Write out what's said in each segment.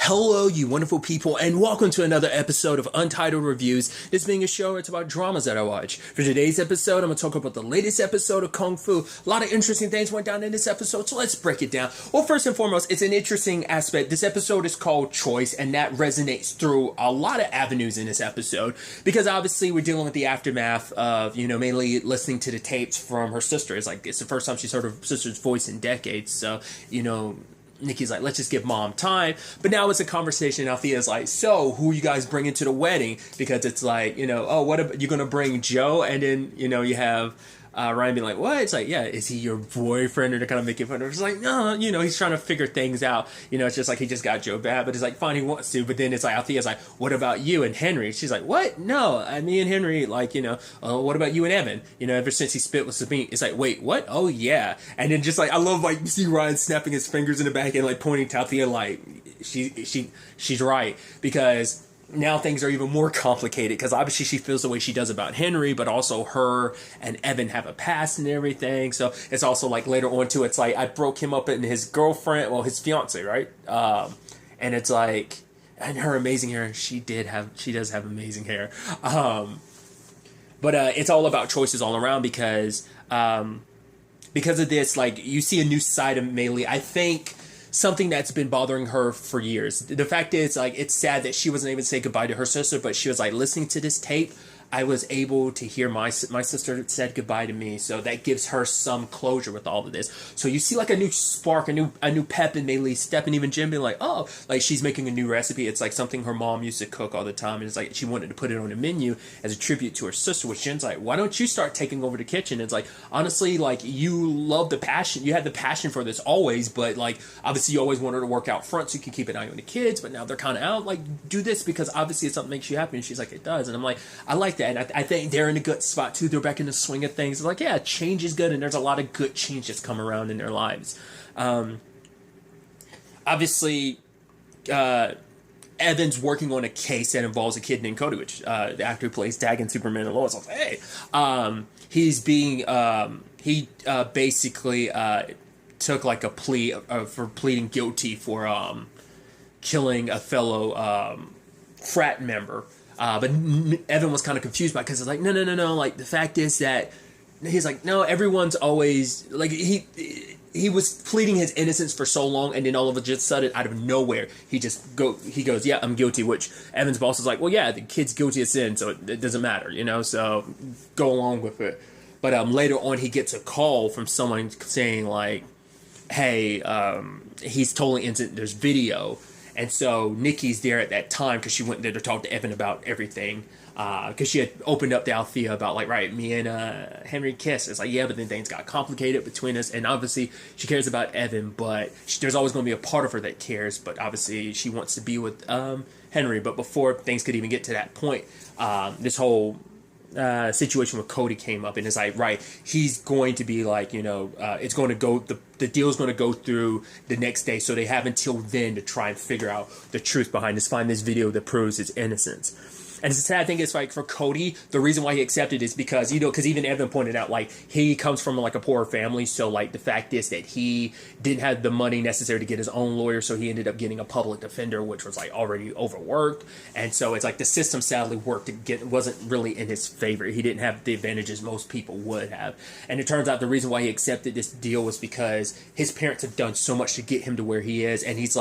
Hello, you wonderful people, and welcome to another episode of Untitled Reviews. This being a show, it's about dramas that I watch. For today's episode, I'm going to talk about the latest episode of Kung Fu. A lot of interesting things went down in this episode, so let's break it down. Well, first and foremost, it's an interesting aspect. This episode is called Choice, and that resonates through a lot of avenues in this episode, because obviously we're dealing with the aftermath of, mainly listening to the tapes from her sister. It's the first time she's heard her sister's voice in decades, so, Nikki's like, let's just give mom time. But now it's a conversation. Althea's like, so who are you guys bringing to the wedding? Because it's like, oh, what about, you're going to bring Joe? And then, you have Ryan being like, what? It's like, yeah, is he your boyfriend? Or they're kind of making fun of it. It's like, no, he's trying to figure things out. It's just like he just got Joe back. But it's like, fine, he wants to. But then it's like, Althea's like, what about you and Henry? She's like, what? No, me and Henry, what about you and Evan? Ever since he spit with Sabine. It's like, wait, what? Oh, yeah. And then just like, I love, you see Ryan snapping his fingers in the back and pointing to Althea she's right. Because now things are even more complicated because obviously she feels the way she does about Henry, but also her and Evan have a past and everything. So it's also later on too, it's like I broke him up in his girlfriend, his fiance, right? And it's like, and her amazing hair. She does have amazing hair. But it's all about choices all around because of this, you see a new side of Mei Li. I think something that's been bothering her for years. The fact is, it's sad that she wasn't able to say goodbye to her sister, but she was listening to this tape, I was able to hear my sister said goodbye to me, so that gives her some closure with all of this. So you see a new spark, a new pep in Mei Li step, and even Jim being she's making a new recipe. It's something her mom used to cook all the time, and it's she wanted to put it on a menu as a tribute to her sister, which Jen's like, why don't you start taking over the kitchen? It's honestly, you love the passion, you had the passion for this always, but obviously you always wanted her to work out front so you can keep an eye on the kids, but now they're kind of out, do this because obviously it's something that makes you happy. And she's like, it does. And I'm like, I like that. And I think they're in a good spot too. They're back in the swing of things. It's yeah, change is good, and there's a lot of good change that's come around in their lives. Obviously, Evan's working on a case that involves a kid named Cody, which the actor who plays Dag in Superman and Lois. Hey, he's being he basically took a plea for pleading guilty for killing a fellow frat member. But Evan was kind of confused by it because it's no. The fact is that he's no, everyone's always he was pleading his innocence for so long, and then all of a sudden, out of nowhere, he goes, yeah, I'm guilty. Which Evan's boss is well, yeah, the kid's guilty of sin, so it doesn't matter, so go along with it. But later on, he gets a call from someone saying hey, he's totally innocent. There's video. And so Nikki's there at that time because she went there to talk to Evan about everything. Because she had opened up to Althea about right, me and Henry kissed. It's yeah, but then things got complicated between us. And obviously she cares about Evan, but there's always going to be a part of her that cares. But obviously she wants to be with Henry. But before things could even get to that point, this whole situation with Cody came up, and it's right, he's going to be it's going to go, the deal's going to go through the next day, so they have until then to try and figure out the truth behind this, find this video that proves his innocence. And it's a sad thing is for Cody, the reason why he accepted is because, because even Evan pointed out, he comes from a poor family. So the fact is that he didn't have the money necessary to get his own lawyer. So he ended up getting a public defender, which was already overworked. And so it's the system sadly wasn't really in his favor. He didn't have the advantages most people would have. And it turns out the reason why he accepted this deal was because his parents have done so much to get him to where he is. And he's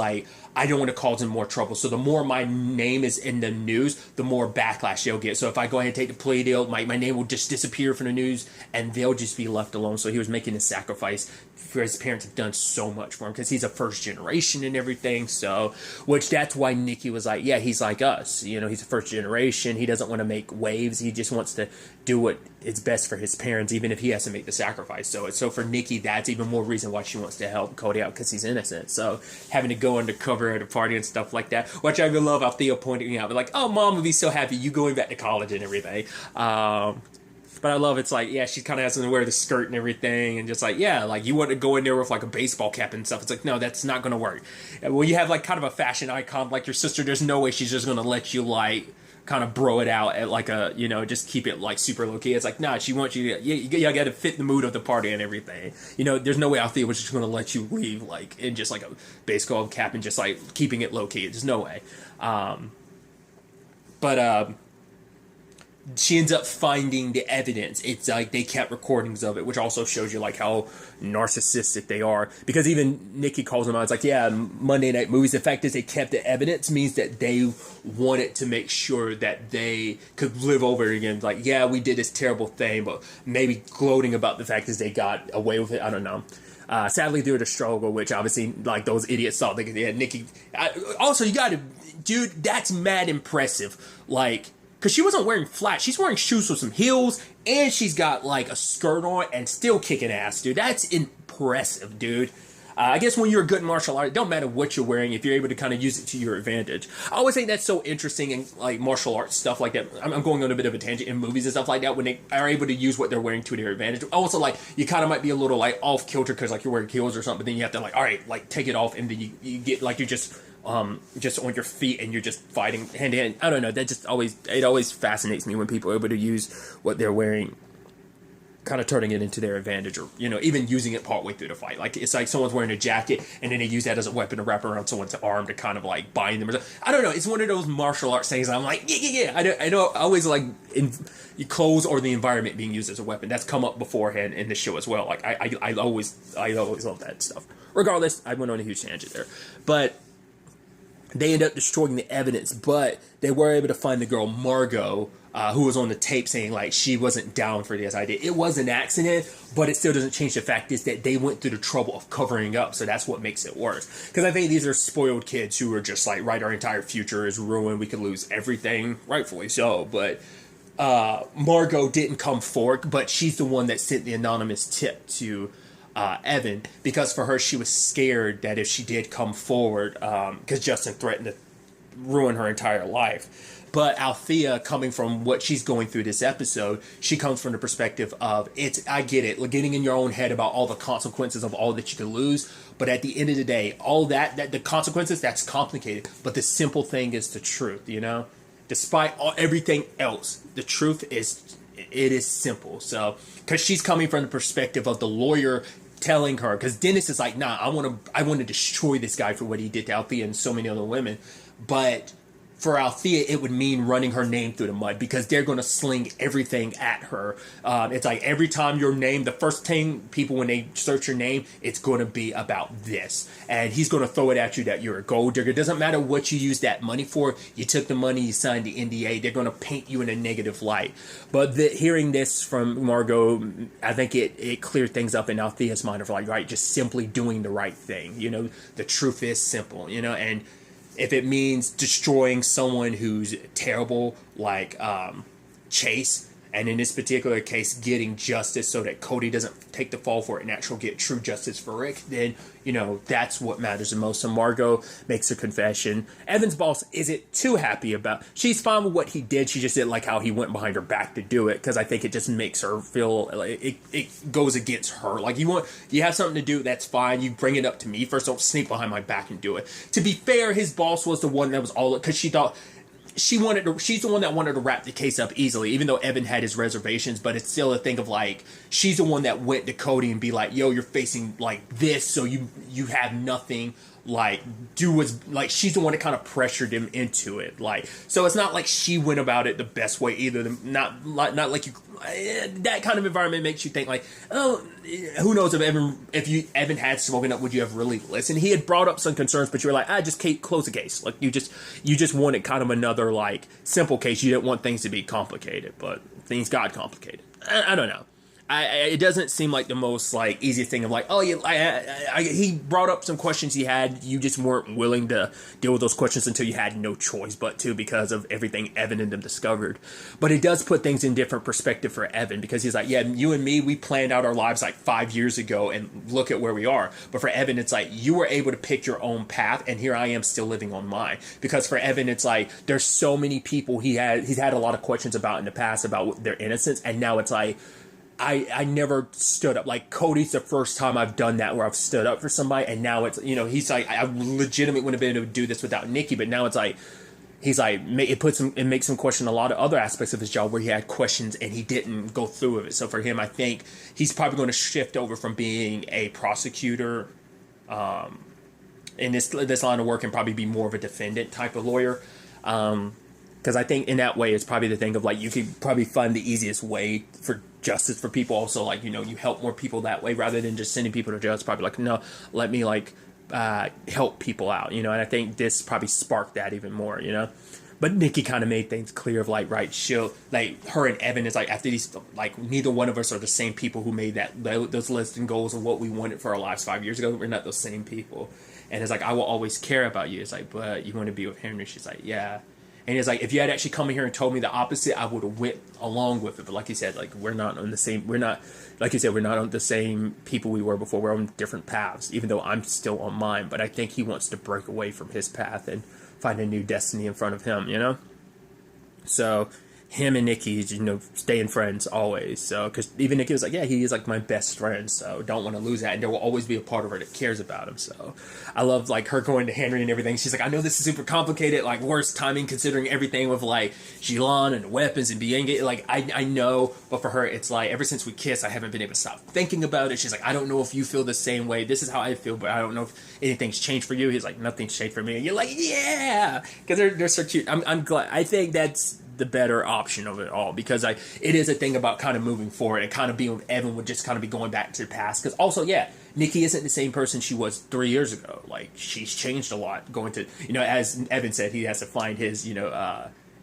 I don't want to cause him more trouble. So the more my name is in the news, the more backlash they'll get. So if I go ahead and take the plea deal, my name will just disappear from the news and they'll just be left alone. So he was making a sacrifice for his parents have done so much for him because he's a first generation and everything. So, which that's why Nikki was yeah, he's like us. He's a first generation. He doesn't want to make waves. He just wants to do what is best for his parents, even if he has to make the sacrifice. So for Nikki, that's even more reason why she wants to help Cody out because he's innocent. So having to go undercover at a party and stuff like that, which I really love Althea pointing out, but oh, mom would be so happy you going back to college and everything. But I love it's like, yeah, she kind of has to wear the skirt and everything, and just like, yeah, like you want to go in there with like a baseball cap and stuff. It's like, no, that's not going to work. Well, you have like kind of a fashion icon like your sister. There's no way she's just going to let you like kind of bro it out at like a, you know, just keep it like super low key. It's like, nah, she wants you to, you got to fit the mood of the party and everything. You know, there's no way Althea was just going to let you leave like in just like a baseball cap and just like keeping it low key. There's no way. But she ends up finding the evidence. It's like they kept recordings of it, which also shows you like how narcissistic they are. Because even Nikki calls them out. It's like, yeah, Monday Night Movies. The fact is they kept the evidence means that they wanted to make sure that they could live over it again. Like, yeah, we did this terrible thing, but maybe gloating about the fact is they got away with it. I don't know. Sadly, due to struggle, which obviously, like, those idiots thought they could. Yeah, Nikki. Also, you gotta, dude, that's mad impressive. Like, because she wasn't wearing flats. She's wearing shoes with some heels, and she's got, like, a skirt on and still kicking ass, dude. That's impressive, dude. I guess when you're a good martial artist, it don't matter what you're wearing if you're able to kind of use it to your advantage. I always think that's so interesting in, like, martial arts stuff like that. I'm going on a bit of a tangent in movies and stuff like that when they are able to use what they're wearing to their advantage. Also, like, you kind of might be a little, like, off kilter because, like, you're wearing heels or something, but then you have to, like, all right, like, take it off, and then you get, like, you're just on your feet and you're just fighting hand to hand. I don't know, that just always fascinates me when people are able to use what they're wearing, kind of turning it into their advantage, or, you know, even using it partway through the fight. Like, it's like someone's wearing a jacket and then they use that as a weapon to wrap around someone's arm to kind of like bind them or something. I don't know, it's one of those martial arts things. I'm like, yeah. I know I always like in clothes or the environment being used as a weapon. That's come up beforehand in the show as well. Like, I always love that stuff. Regardless, I went on a huge tangent there, but they end up destroying the evidence, but they were able to find the girl Margot, who was on the tape saying like she wasn't down for this idea. It was an accident, but it still doesn't change the fact is that they went through the trouble of covering up, so that's what makes it worse. Because I think these are spoiled kids who are just like, right, our entire future is ruined, we could lose everything, rightfully so, but Margot didn't come forward, but she's the one that sent the anonymous tip to Evan, because for her she was scared that if she did come forward, because Justin threatened to ruin her entire life. But Althea, coming from what she's going through this episode, she comes from the perspective of, I get it, getting in your own head about all the consequences of all that you could lose, but at the end of the day, all that the consequences, that's complicated, but the simple thing is the truth, you know? Despite everything else, the truth is, it is simple. So, because she's coming from the perspective of the lawyer telling her, because Dennis is like, nah, I want to destroy this guy for what he did to Althea and so many other women, but for Althea, it would mean running her name through the mud, because they're going to sling everything at her. It's like every time your name, the first thing people, when they search your name, it's going to be about this. And he's going to throw it at you that you're a gold digger. It doesn't matter what you use that money for. You took the money, you signed the NDA. They're going to paint you in a negative light. But hearing this from Margot, I think it cleared things up in Althea's mind of like, right, just simply doing the right thing. You know, the truth is simple, you know, and if it means destroying someone who's terrible, like Chase, and in this particular case, getting justice so that Cody doesn't take the fall for it and actually get true justice for Rick, then, you know, that's what matters the most. So Margot makes her confession. Evan's boss isn't too happy about. She's fine with what he did. She just didn't like how he went behind her back to do it, because I think it just makes her feel like it goes against her. Like, you have something to do, that's fine. You bring it up to me first. Don't sneak behind my back and do it. To be fair, his boss was the one that was all, because she thought she's the one that wanted to wrap the case up easily, even though Evan had his reservations. But it's still a thing of like, she's the one that went to Cody and be like, yo, you're facing like this, so you have nothing, like, she's the one that kind of pressured him into it. Like, so it's not like she went about it the best way either. Not like you, that kind of environment makes you think like, oh, who knows if Evan had spoken up, would you have really listened? He had brought up some concerns, but you were like, just close the case. Like, you just wanted kind of another like simple case. You didn't want things to be complicated, but things got complicated. I don't know. it doesn't seem like the most like easiest thing of like, oh yeah, he brought up some questions he had, you just weren't willing to deal with those questions until you had no choice but to, because of everything Evan and them discovered. But it does put things in different perspective for Evan, because he's like, yeah, you and me, we planned out our lives like 5 years ago and look at where we are. But for Evan, it's like you were able to pick your own path, and here I am still living on mine. Because for Evan, it's like there's so many people he's had a lot of questions about in the past about their innocence, and now it's like, I never stood up. Like, Cody's the first time I've done that, where I've stood up for somebody, and now it's, he's like, I legitimately wouldn't have been able to do this without Nikki, but now it's like, he's like, it makes him question a lot of other aspects of his job where he had questions and he didn't go through with it. So for him, I think he's probably going to shift over from being a prosecutor in this line of work, and probably be more of a defendant type of lawyer. Because I think in that way, it's probably the thing of like, you could probably find the easiest way for justice for people. Also, like, you help more people that way rather than just sending people to jail. It's probably like, no, let me like help people out, and I think this probably sparked that even more, But Nikki kind of made things clear of like, right, she'll like, her and Evan is like, after these, like, neither one of us are the same people who made those lists and goals of what we wanted for our lives 5 years ago. We're not those same people. And it's like, I will always care about you. It's like, but you want to be with Henry? She's like, yeah. And it's like, if you had actually come in here and told me the opposite, I would have went along with it. But like you said, like, we're not on the same people we were before. We're on different paths, even though I'm still on mine. But I think he wants to break away from his path and find a new destiny in front of him, So him and Nikki, staying friends always. So, because even Nikki was like, yeah, he is like my best friend, so don't want to lose that. And there will always be a part of her that cares about him. So I love like her going to Henry and everything. She's like, I know this is super complicated, like worst timing considering everything with like Jilan and weapons and Bienge. Like I know, but for her, it's like ever since we kissed, I haven't been able to stop thinking about it. She's like, I don't know if you feel the same way. This is how I feel, but I don't know if anything's changed for you. He's like, nothing's changed for me. And you're like, yeah, because they're so cute. I'm glad. I think that's the better option of it all, because it is a thing about kind of moving forward, and kind of being with Evan would just kind of be going back to the past. Because also, yeah, Nikki isn't the same person she was 3 years ago. Like, she's changed a lot going to, as Evan said, he has to find his,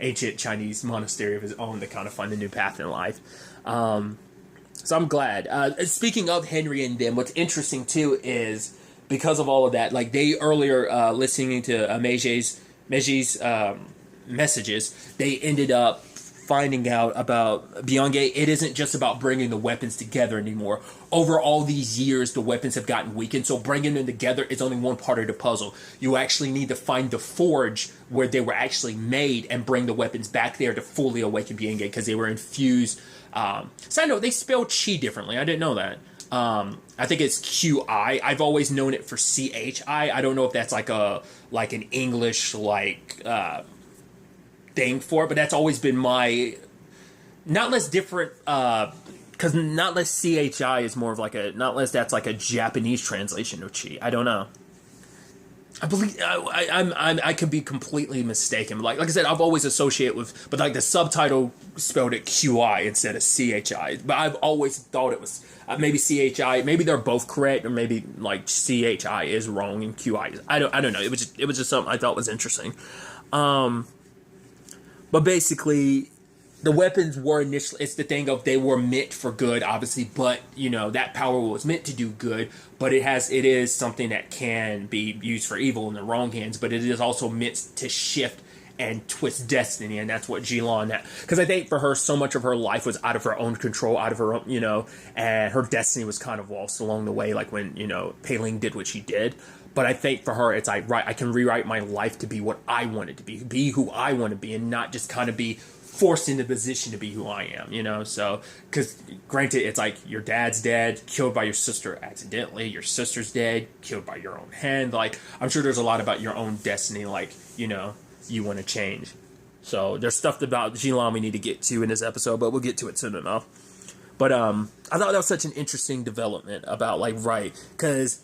ancient Chinese monastery of his own to kind of find a new path in life. So I'm glad. Speaking of Henry and them, what's interesting too is because of all of that, like they earlier listening to Meiji's messages, they ended up finding out about Bienge. It isn't just about bringing the weapons together anymore. Over all these years, the weapons have gotten weakened, so bringing them together is only one part of the puzzle. You actually need to find the forge where they were actually made and bring the weapons back there to fully awaken Bienge, because they were infused. Side note, they spell chi differently. I didn't know that. I think it's QI. I've always known it for CHI. I don't know if that's like an English thing for it, but that's always been my, not less different, because not less CHI is more of like not less that's like a Japanese translation of chi. I don't know. I believe I could be completely mistaken. Like I said, I've always associated with, but like the subtitle spelled it QI instead of CHI. But I've always thought it was maybe CHI. Maybe they're both correct, or maybe like CHI is wrong and QI is. I don't know. It was just something I thought was interesting. But basically, the weapons were initially, it's the thing of they were meant for good, obviously, but, that power was meant to do good, but it is something that can be used for evil in the wrong hands, but it is also meant to shift and twist destiny, and that's what Jilan, because I think for her, so much of her life was out of her own control, out of her own, and her destiny was kind of lost along the way, like when, Pei-Ling did what she did. But I think for her, it's like, right, I can rewrite my life to be what I want it to be who I want to be, and not just kind of be forced into position to be who I am, So, because granted, it's like your dad's dead, killed by your sister accidentally, your sister's dead, killed by your own hand. Like, I'm sure there's a lot about your own destiny, like, you want to change. So, there's stuff about Jilan we need to get to in this episode, but we'll get to it soon enough. But, I thought that was such an interesting development about, like, right, because,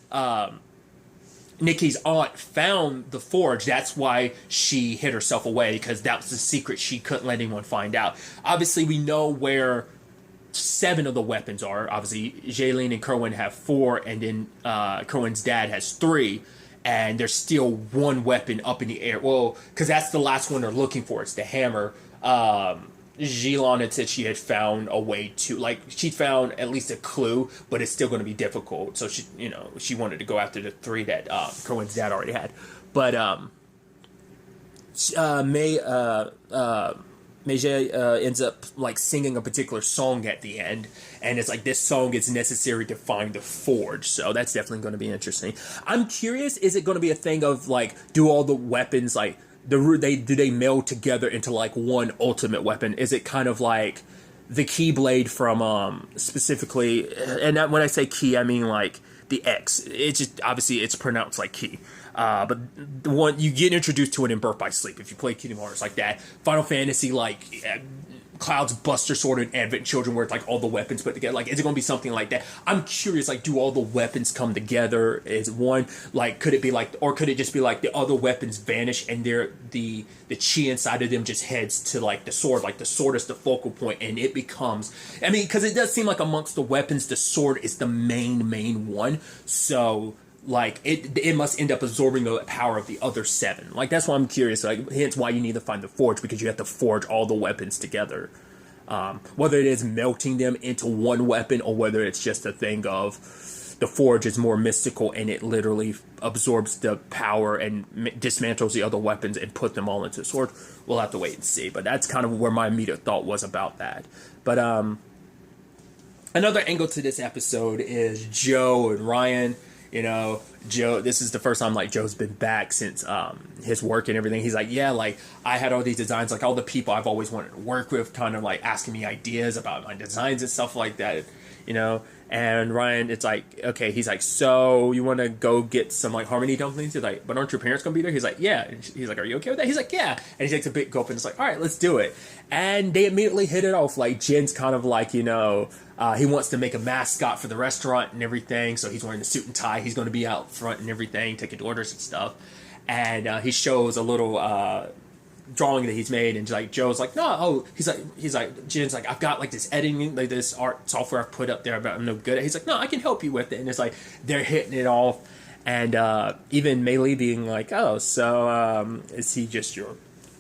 Nikki's aunt found the forge. That's why she hid herself away, because that was the secret she couldn't let anyone find out. Obviously, we know where 7 of the weapons are. Obviously, Jaylene and Kerwin have 4, and then Kerwin's dad has 3, and there's still 1 weapon up in the air. Well, because that's the last one they're looking for. It's the hammer. Jilon had said she had found a way to, like, she found at least a clue, but it's still going to be difficult. So she, you know, she wanted to go after the 3 that Cohen's dad already had. But Meije ends up like singing a particular song at the end, and it's like this song is necessary to find the forge. So that's definitely going to be interesting. I'm curious, is it going to be a thing of like, do all the weapons like do they meld together into like one ultimate weapon? Is it kind of like the Keyblade from specifically, and when I say key, I mean like the X. It's just obviously it's pronounced like key. But the one you get introduced to it in Birth by Sleep if you play Kingdom Hearts like that. Final Fantasy, like Cloud's Buster Sword and Advent Children, where it's like all the weapons put together. Like, is it going to be something like that? I'm curious. Like, do all the weapons come together as one? Like, could it be like, or could it just be like the other weapons vanish and the chi inside of them just heads to like the sword? Like the sword is the focal point, and it becomes. I mean, because it does seem like amongst the weapons, the sword is the main one. So. Like, it must end up absorbing the power of the other 7. Like, that's why I'm curious. Like, hence why you need to find the forge, because you have to forge all the weapons together. Whether it is melting them into one weapon, or whether it's just a thing of the forge is more mystical and it literally absorbs the power and dismantles the other weapons and put them all into the sword. We'll have to wait and see. But that's kind of where my immediate thought was about that. But another angle to this episode is Joe and Ryan. You know, Joe, this is the first time, like, Joe's been back since his work and everything. He's like, yeah, like, I had all these designs. Like, all the people I've always wanted to work with kind of, like, asking me ideas about my designs and stuff like that, you know. And Ryan, it's like, okay, he's like, so you want to go get some, like, Harmony dumplings? He's like, but aren't your parents going to be there? He's like, yeah. And he's like, are you okay with that? He's like, yeah. And he takes a big gulp and it's like, all right, let's do it. And they immediately hit it off. Like, Jen's kind of like, you know, he wants to make a mascot for the restaurant and everything. So he's wearing the suit and tie. He's going to be out front and everything, taking orders and stuff. And he shows a little drawing that he's made, and like Joe's like, no, he's like Jen's like, I've got like this editing, like this art software I've put up there, but I'm no good at. He's like, no, I can help you with it. And it's like they're hitting it off, and even Mei Li being like, oh, so is he just your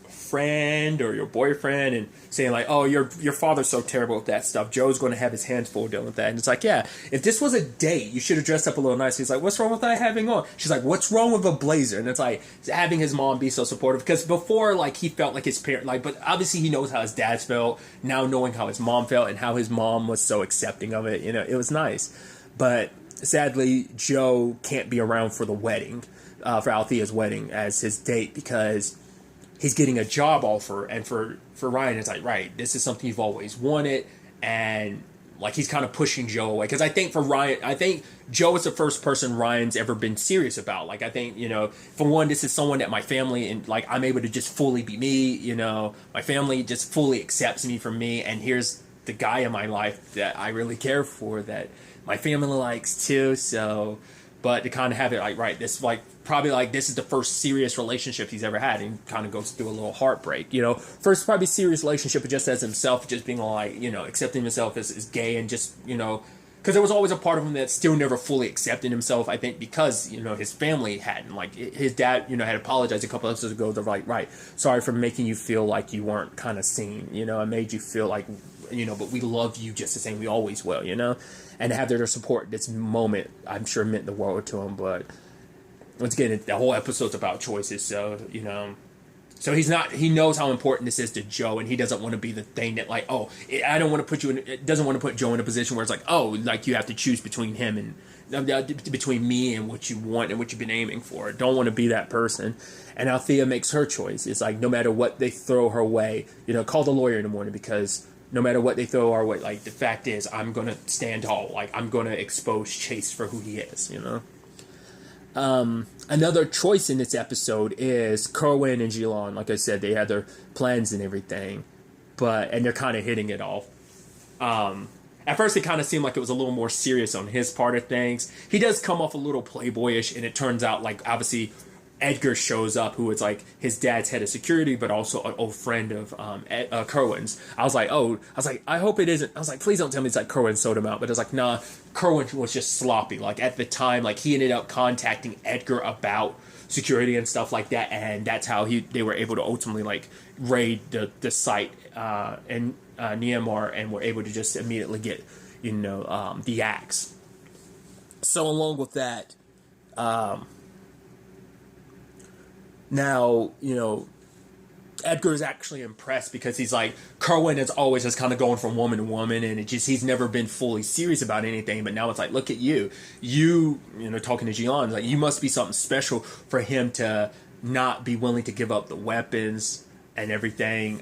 friend or your boyfriend? And saying like, oh, your father's so terrible with that stuff. Joe's going to have his hands full dealing with that. And it's like, yeah, if this was a date, you should have dressed up a little nice. He's like, what's wrong with that having on? She's like, what's wrong with a blazer? And it's like having his mom be so supportive, because before, like, he felt like his parent, like, but obviously he knows how his dad felt. Now knowing how his mom felt and how his mom was so accepting of it, you know, it was nice. But sadly, Joe can't be around for the wedding, for Althea's wedding as his date, because he's getting a job offer. And for Ryan, it's like, right, this is something you've always wanted. And like, he's kind of pushing Joe away. Because I think for Ryan, I think Joe is the first person Ryan's ever been serious about. Like, I think, you know, for one, this is someone that my family, and like, I'm able to just fully be me, you know, my family just fully accepts me for me. And here's the guy in my life that I really care for, that my family likes too. So, but to kind of have it like, right, this like probably like this is the first serious relationship he's ever had, and kind of goes through a little heartbreak, you know. First probably serious relationship just as himself, just being like, you know, accepting himself as gay, and just, you know, because there was always a part of him that still never fully accepted himself, I think, because, you know, his family hadn't. Like, his dad, you know, had apologized a couple episodes ago. They're like, right, sorry for making you feel like you weren't kind of seen, you know, I made you feel like, you know, but we love you just the same, we always will, you know. And to have their support this moment, I'm sure meant the world to him. But once again, the whole episode's about choices, so, you know. So he knows how important this is to Joe, and he doesn't want to be the thing that, like, oh, I don't want to put you in, it doesn't want to put Joe in a position where it's like, oh, like, you have to choose between him and, between me and what you want and what you've been aiming for. I don't want to be that person. And Althea makes her choice. It's like, no matter what they throw her way, you know, call the lawyer in the morning, because no matter what they throw our way, like, the fact is, I'm going to stand tall. Like, I'm going to expose Chase for who he is, you know? Another choice in this episode is Kerwin and Jilon. Like I said, they had their plans and everything, and they're kind of hitting it off. At first, it kind of seemed like it was a little more serious on his part of things. He does come off a little playboyish, and it turns out, like, obviously, Edgar shows up, who is like his dad's head of security, but also an old friend of Kerwin's. I was like, I hope it isn't. I was like, please don't tell me it's like Kerwin sold him out. But it was like, nah, Kerwin was just sloppy. Like, at the time, like, he ended up contacting Edgar about security and stuff like that, and that's how they were able to ultimately like raid the site in Myanmar, and were able to just immediately get the axe. So along with that, now Edgar is actually impressed, because he's like, Kerwin is always just kind of going from woman to woman, and he's never been fully serious about anything. But now it's like, look at you, talking to Jilan, like, you must be something special for him to not be willing to give up the weapons and everything.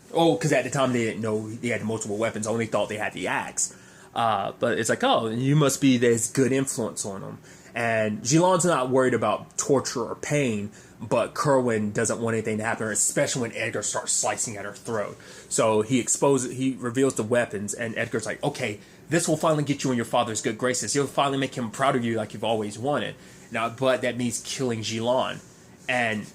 Because at the time they didn't know they had multiple weapons, only thought they had the axe. But it's like, oh, you must be this good influence on them. And Jilan's not worried about torture or pain, but Kerwin doesn't want anything to happen, especially when Edgar starts slicing at her throat. So he reveals the weapons, and Edgar's like, okay, this will finally get you in your father's good graces. You'll finally make him proud of you like you've always wanted. Now, but that means killing Jilan. And,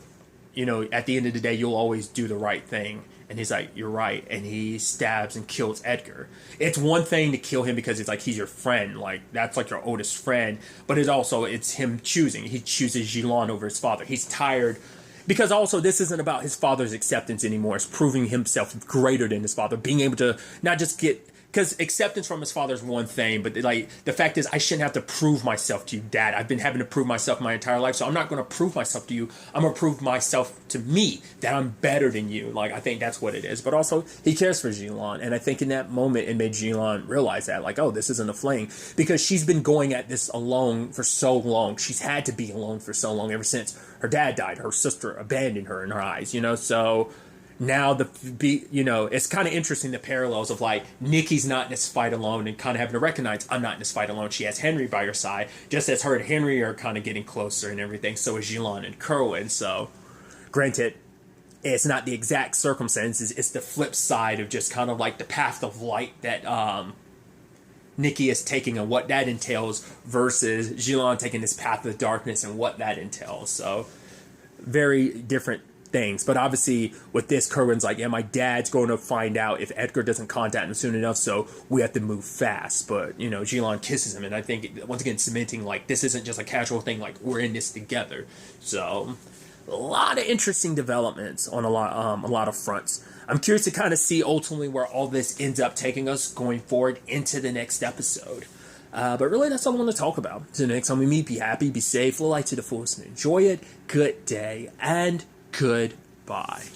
at the end of the day, you'll always do the right thing. And he's like, you're right. And he stabs and kills Edgar. It's one thing to kill him because it's like he's your friend. Like, that's like your oldest friend. But it's him choosing. He chooses Jilan over his father. He's tired. Because also, this isn't about his father's acceptance anymore. It's proving himself greater than his father. Being able to not just get... Because acceptance from his father is one thing, but like the fact is, I shouldn't have to prove myself to you, Dad. I've been having to prove myself my entire life, so I'm not going to prove myself to you. I'm going to prove myself to me that I'm better than you. Like, I think that's what it is. But also, he cares for Jilan, and I think in that moment, it made Jilan realize that, like, oh, this isn't a fling, because she's been going at this alone for so long. She's had to be alone for so long, ever since her dad died. Her sister abandoned her in her eyes, so... Now it's kind of interesting, the parallels of like Nikki's not in this fight alone, and kind of having to recognize, I'm not in this fight alone. She has Henry by her side, just as her and Henry are kind of getting closer and everything. So is Jilan and Kerwin. So, granted, it's not the exact circumstances. It's the flip side of just kind of like the path of light that Nikki is taking and what that entails, versus Jilan taking this path of darkness and what that entails. So, very different things. But obviously with this, Kerwin's like, yeah, my dad's going to find out if Edgar doesn't contact him soon enough, so we have to move fast. But Jilan kisses him, and I think once again cementing like this isn't just a casual thing, like we're in this together. So a lot of interesting developments on a lot of fronts. I'm curious to kind of see ultimately where all this ends up taking us going forward into the next episode. But really, that's all I want to talk about. Until next time we meet, be happy, be safe, live life to the fullest, and enjoy it. Good day, and goodbye.